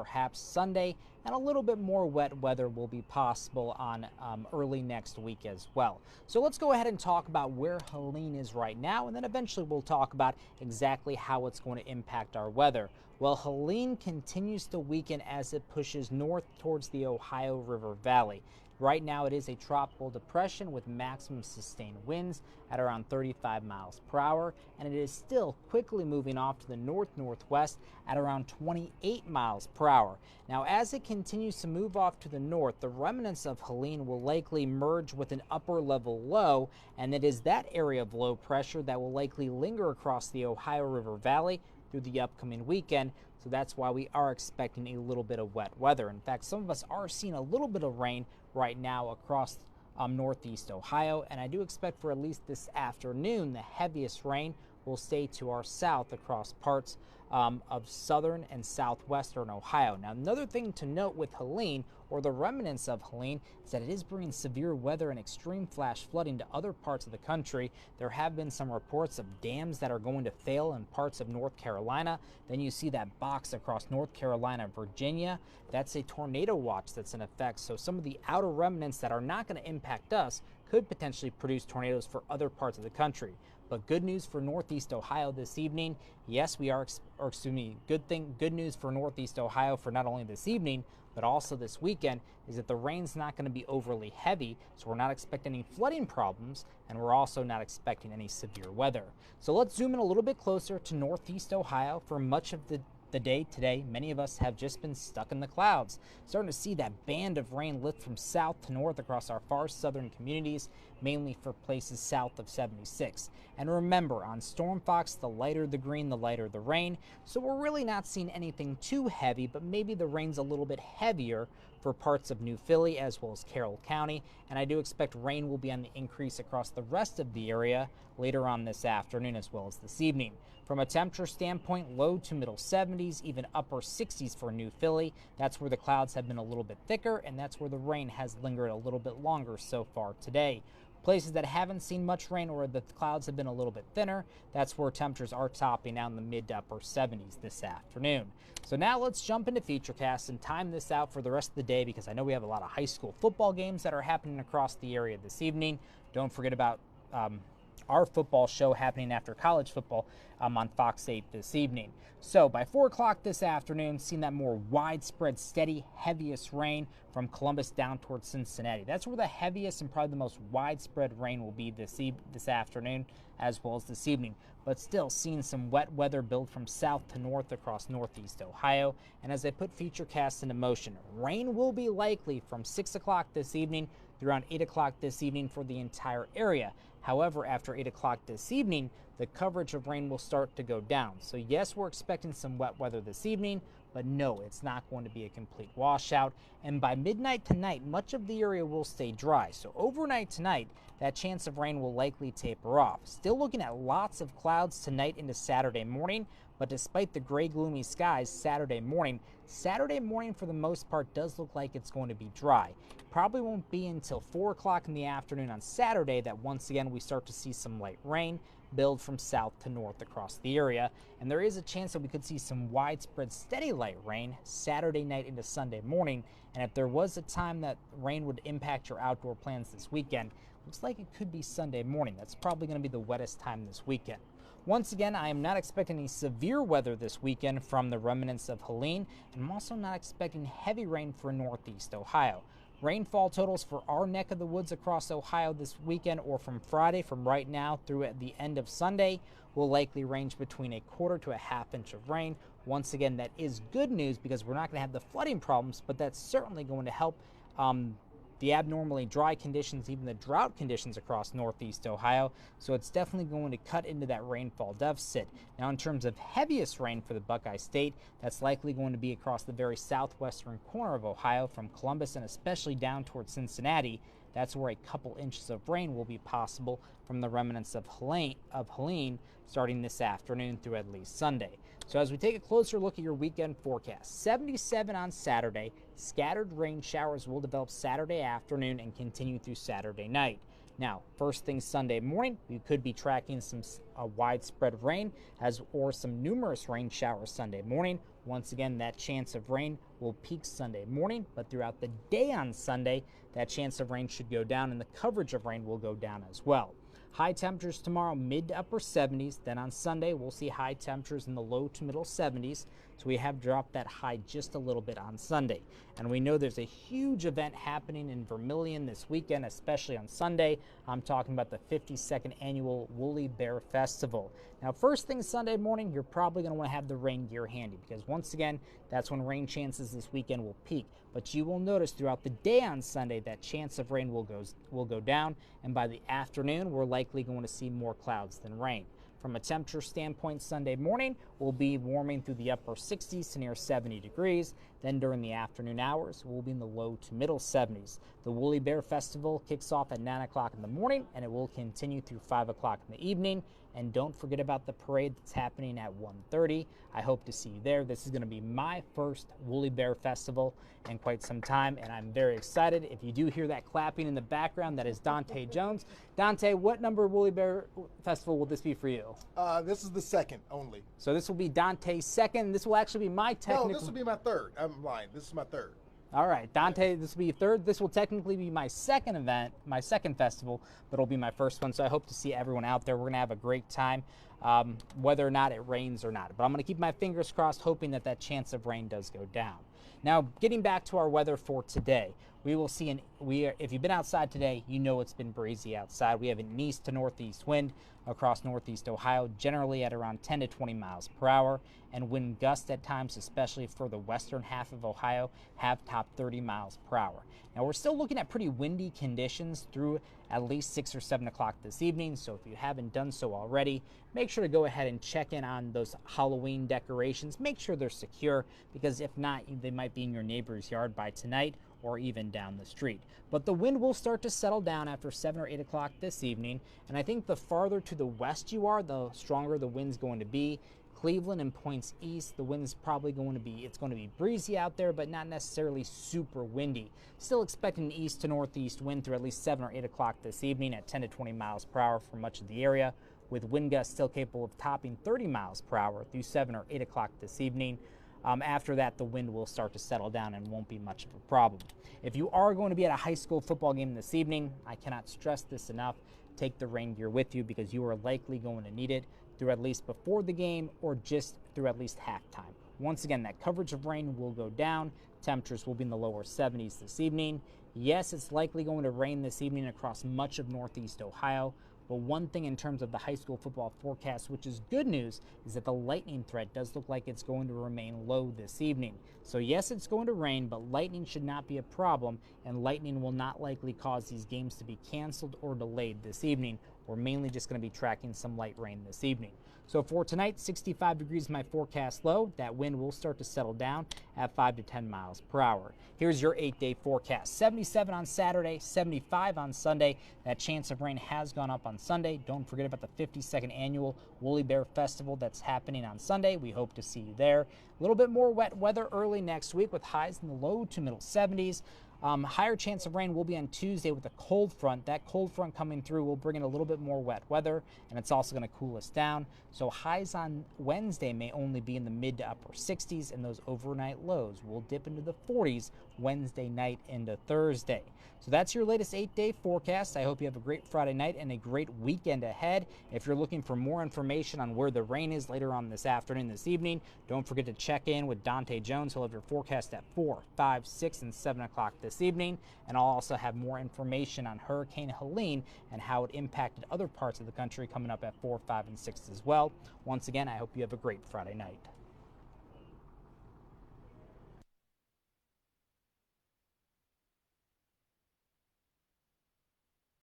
perhaps Sunday, and a little bit more wet weather will be possible on early next week as well. So let's go ahead and talk about where Helene is right now, and then eventually we'll talk about exactly how it's going to impact our weather. Well, Helene continues to weaken as it pushes north towards the Ohio River Valley. Right now it is a tropical depression with maximum sustained winds at around 35 miles per hour, and it is still quickly moving off to the north-northwest at around 28 miles per hour. Now, as it continues to move off to the north, the remnants of Helene will likely merge with an upper level low, and it is that area of low pressure that will likely linger across the Ohio River Valley through the upcoming weekend. So that's why we are expecting a little bit of wet weather. In fact, some of us are seeing a little bit of rain right now across northeast Ohio, and I do expect for at least this afternoon the heaviest rain will stay to our south across parts of southern and southwestern Ohio. Now, another thing to note with Helene, or the remnants of Helene, is that it is bringing severe weather and extreme flash flooding to other parts of the country. There have been some reports of dams that are going to fail in parts of North Carolina. Then you see that box across North Carolina, Virginia. That's a tornado watch that's in effect. So some of the outer remnants that are not going to impact us could potentially produce tornadoes for other parts of the country. But good news for Northeast Ohio this evening. Yes, good news for Northeast Ohio for not only this evening, but also this weekend is that the rain's not going to be overly heavy, so we're not expecting any flooding problems, and we're also not expecting any severe weather. So let's zoom in a little bit closer to Northeast Ohio. For much of the day today, many of us have just been stuck in the clouds, starting to see that band of rain lift from south to north across our far southern communities, mainly for places south of 76. And remember, on Storm Fox, the lighter the green, the lighter the rain. So we're really not seeing anything too heavy, but maybe the rain's a little bit heavier for parts of New Philly as well as Carroll County, and I do expect rain will be on the increase across the rest of the area later on this afternoon as well as this evening. From a temperature standpoint, low to middle 70s, even upper 60s for New Philly. That's where the clouds have been a little bit thicker, and that's where the rain has lingered a little bit longer so far today. Places that haven't seen much rain or the clouds have been a little bit thinner, that's where temperatures are topping out in the mid to upper 70s this afternoon. So now let's jump into Featurecast and time this out for the rest of the day, because I know we have a lot of high school football games that are happening across the area this evening. Don't forget about our football show happening after college football on Fox 8 this evening. So by 4 o'clock this afternoon, seeing that more widespread, steady, heaviest rain from Columbus down towards Cincinnati. That's where the heaviest and probably the most widespread rain will be this afternoon as well as this evening. But still seeing some wet weather build from south to north across northeast Ohio. And as I put Featurecast into motion, rain will be likely from 6 o'clock this evening through around 8 o'clock this evening for the entire area. However, after 8 o'clock this evening, the coverage of rain will start to go down. So yes, we're expecting some wet weather this evening, but no, it's not going to be a complete washout. And by midnight tonight, much of the area will stay dry. So overnight tonight, that chance of rain will likely taper off. Still looking at lots of clouds tonight into Saturday morning, but despite the gray, gloomy skies Saturday morning for the most part does look like it's going to be dry. Probably won't be until 4 o'clock in the afternoon on Saturday that once again we start to see some light rain build from south to north across the area, and there is a chance that we could see some widespread steady light rain Saturday night into Sunday morning. And if there was a time that rain would impact your outdoor plans this weekend, looks like it could be Sunday morning. That's probably going to be the wettest time this weekend. Once again, I am not expecting any severe weather this weekend from the remnants of Helene, and I'm also not expecting heavy rain for northeast Ohio. Rainfall totals for our neck of the woods across Ohio this weekend, or from Friday, from right now through at the end of Sunday, will likely range between a quarter to a half inch of rain. Once again, that is good news because we're not going to have the flooding problems, but that's certainly going to help the abnormally dry conditions, even the drought conditions across northeast Ohio. So it's definitely going to cut into that rainfall deficit. Now, in terms of heaviest rain for the Buckeye State, that's likely going to be across the very southwestern corner of Ohio from Columbus and especially down towards Cincinnati. That's where a couple inches of rain will be possible from the remnants of Helene starting this afternoon through at least Sunday. So as we take a closer look at your weekend forecast, 77 on Saturday, scattered rain showers will develop Saturday afternoon and continue through Saturday night. Now, first thing Sunday morning, we could be tracking some widespread rain or some numerous rain showers Sunday morning. Once again, that chance of rain will peak Sunday morning, but throughout the day on Sunday, that chance of rain should go down and the coverage of rain will go down as well. High temperatures tomorrow, mid to upper 70s. Then on Sunday, we'll see high temperatures in the low to middle 70s. So we have dropped that high just a little bit on Sunday. And we know there's a huge event happening in Vermilion this weekend, especially on Sunday. I'm talking about the 52nd annual Woolly Bear Festival. Now, first thing Sunday morning, you're probably going to want to have the rain gear handy because once again, that's when rain chances this weekend will peak. But you will notice throughout the day on Sunday that chance of rain will go down, and by the afternoon, we're likely going to see more clouds than rain. From a temperature standpoint, Sunday morning will be warming through the upper 60s to near 70 degrees. Then during the afternoon hours, we'll be in the low to middle 70s. The Woolly Bear Festival kicks off at 9 o'clock in the morning, and it will continue through 5 o'clock in the evening. And don't forget about the parade that's happening at 1:30. I hope to see you there. This is going to be my first Woolly Bear Festival in quite some time, and I'm very excited. If you do hear that clapping in the background, that is Dante Jones. Dante, what number Woolly Bear Festival will this be for you? This is the second only. So this will be Dante's second. This will actually be my technical... No, this will be my third. I'm lying. This is my third. All right, Dante, this will be your third. This will technically be my second event, my second festival, but it'll be my first one. So I hope to see everyone out there. We're going to have a great time, whether or not it rains or not. But I'm going to keep my fingers crossed, hoping that that chance of rain does go down. Now, getting back to our weather for today, we will see if you've been outside today, you know it's been breezy outside. We have an east to northeast wind across northeast Ohio, generally at around 10 to 20 miles per hour, and wind gusts at times, especially for the western half of Ohio, have topped 30 miles per hour. Now, we're still looking at pretty windy conditions through at least 6 or 7 o'clock this evening, so if you haven't done so already, make sure to go ahead and check in on those Halloween decorations. Make sure they're secure, because if not, they might be in your neighbor's yard by tonight or even down the street. But the wind will start to settle down after 7 or 8 o'clock this evening, and I think the farther to the west you are, the stronger the wind's going to be. Cleveland and points east, the wind's probably going to be, it's going to be breezy out there, but not necessarily super windy. Still expecting an east to northeast wind through at least 7 or 8 o'clock this evening at 10 to 20 miles per hour for much of the area, with wind gusts still capable of topping 30 miles per hour through 7 or 8 o'clock this evening. After that, the wind will start to settle down and won't be much of a problem. If you are going to be at a high school football game this evening, I cannot stress this enough, take the rain gear with you because you are likely going to need it through at least before the game or just through at least halftime. Once again, that coverage of rain will go down. Temperatures will be in the lower 70s this evening. Yes, it's likely going to rain this evening across much of northeast Ohio. But one thing in terms of the high school football forecast, which is good news, is that the lightning threat does look like it's going to remain low this evening. So yes, it's going to rain, but lightning should not be a problem, and lightning will not likely cause these games to be canceled or delayed this evening. We're mainly just going to be tracking some light rain this evening. So for tonight, 65 degrees my forecast low. That wind will start to settle down at 5 to 10 miles per hour. Here's your 8-day forecast. 77 on Saturday, 75 on Sunday. That chance of rain has gone up on Sunday. Don't forget about the 52nd annual Woolly Bear Festival that's happening on Sunday. We hope to see you there. A little bit more wet weather early next week with highs in the low to middle 70s. Higher chance of rain will be on Tuesday with a cold front. That cold front coming through will bring in a little bit more wet weather, and it's also going to cool us down. So highs on Wednesday may only be in the mid to upper 60s, and those overnight lows will dip into the 40s Wednesday night into Thursday. So that's your latest 8-day forecast. I hope you have a great Friday night and a great weekend ahead. If you're looking for more information on where the rain is later on this afternoon, this evening, don't forget to check in with Dante Jones. He'll have your forecast at 4, 5, 6, and 7 o'clock this evening. And I'll also have more information on Hurricane Helene and how it impacted other parts of the country coming up at 4, 5, and 6 as well. Once again, I hope you have a great Friday night.